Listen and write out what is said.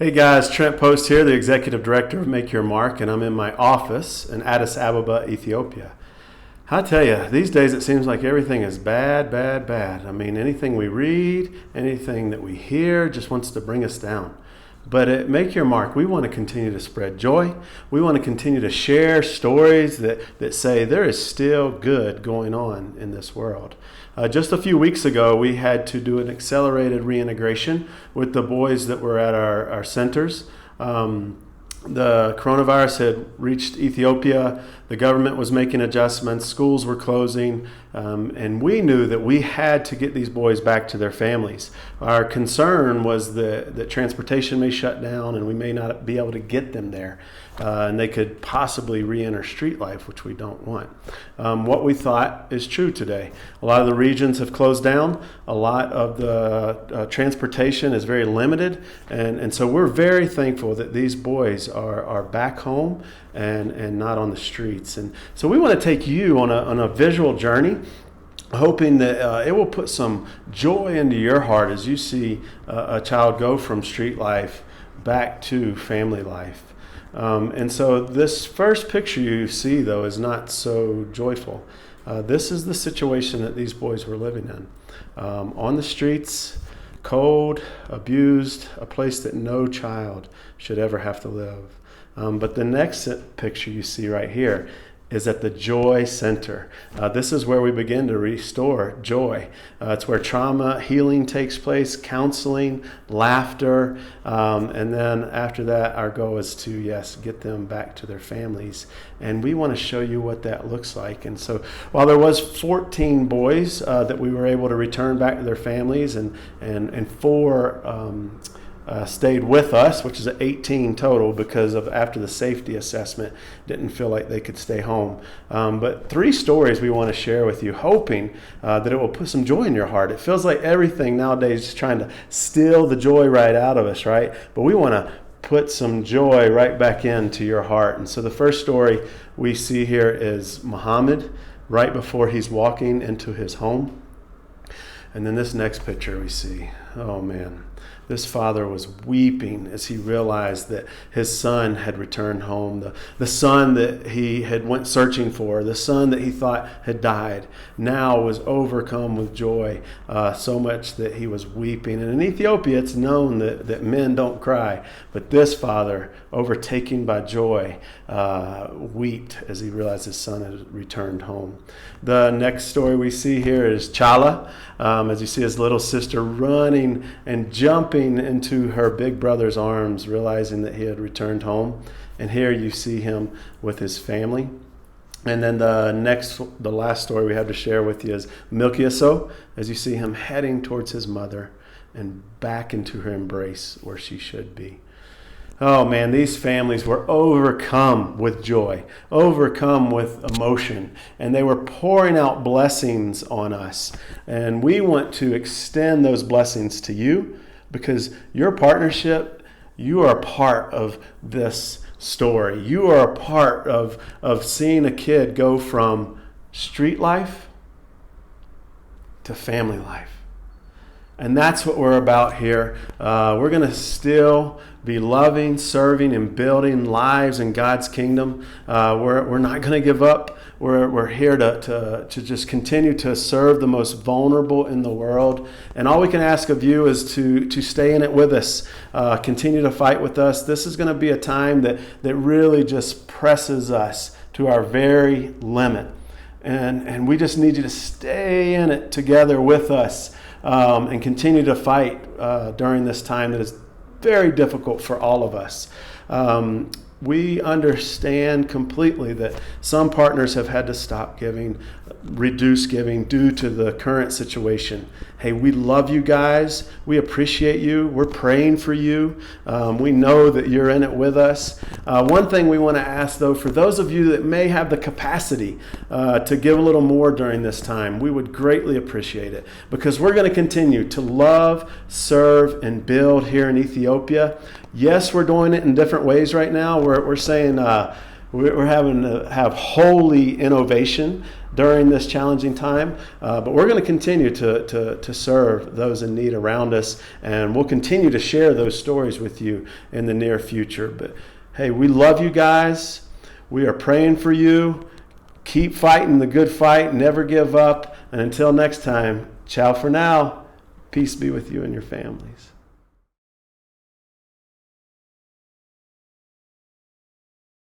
Hey guys, Trent Post here, the Executive Director of Make Your Mark, and I'm in my office in Addis Ababa, Ethiopia. I tell you, these days it seems like everything is bad, bad, bad. I mean, anything we read, anything that we hear just wants to bring us down. But at Make Your Mark, we want to continue to spread joy. We want to continue to share stories that say there is still good going on in this world. Just a few weeks ago, we had to do an accelerated reintegration with the boys that were at our centers. The coronavirus had reached Ethiopia. The government was making adjustments. Schools were closing. And we knew that we had to get these boys back to their families. Our concern was that transportation may shut down and we may not be able to get them there. And they could possibly re-enter street life, which we don't want. What we thought is true today. A lot of the regions have closed down. A lot of the transportation is very limited. And so we're very thankful that these boys are back home and not on the streets. And so we want to take you on a visual journey, hoping that it will put some joy into your heart as you see a child go from street life back to family life. And so this first picture you see, though, is not so joyful. This is the situation that these boys were living in. On the streets, cold, abused, a place that no child should ever have to live. But the next picture you see right here is at the Joy Center. This is where we begin to restore joy. It's where trauma healing takes place, counseling, laughter, and then after that, our goal is to, yes, get them back to their families. And we want to show you what that looks like. And so while there was 14 boys that we were able to return back to their families and four stayed with us, which is 18 total because of after the safety assessment, didn't feel like they could stay home. But 3 stories we want to share with you, hoping that it will put some joy in your heart. It feels like everything nowadays is trying to steal the joy right out of us, right? But we want to put some joy right back into your heart. And so the first story we see here is Muhammad right before he's walking into his home. And then this next picture we see, oh man, this father was weeping as he realized that his son had returned home. The son that he had went searching for, the son that he thought had died, now was overcome with joy, so much that he was weeping. And in Ethiopia, it's known that men don't cry. But this father, overtaken by joy, wept as he realized his son had returned home. The next story we see here is Chala, as you see his little sister running and jumping into her big brother's arms, realizing that he had returned home. And here you see him with his family. And then the last story we have to share with you is Milkiaso, as you see him heading towards his mother and back into her embrace where she should be. Oh man, these families were overcome with joy, overcome with emotion, and they were pouring out blessings on us. And we want to extend those blessings to you because your partnership, you are a part of this story. You are a part of seeing a kid go from street life to family life. And that's what we're about here. We're going to still be loving, serving, and building lives in God's kingdom. We're not going to give up. We're here to just continue to serve the most vulnerable in the world. And all we can ask of you is to stay in it with us. Continue to fight with us. This is going to be a time that really just presses us to our very limit. And we just need you to stay in it together with us. And continue to fight during this time that is very difficult for all of us. We understand completely that some partners have had to stop giving, reduce giving due to the current situation. Hey, we love you guys. We appreciate you. We're praying for you. We know that you're in it with us. One thing we want to ask, though, for those of you that may have the capacity to give a little more during this time, we would greatly appreciate it because we're going to continue to love, serve, and build here in Ethiopia. Yes, we're doing it in different ways right now. We're saying we're having to have holy innovation during this challenging time. But we're going to continue to serve those in need around us, and we'll continue to share those stories with you in the near future. But hey, we love you guys. We are praying for you. Keep fighting the good fight. Never give up. And until next time, ciao for now. Peace be with you and your families.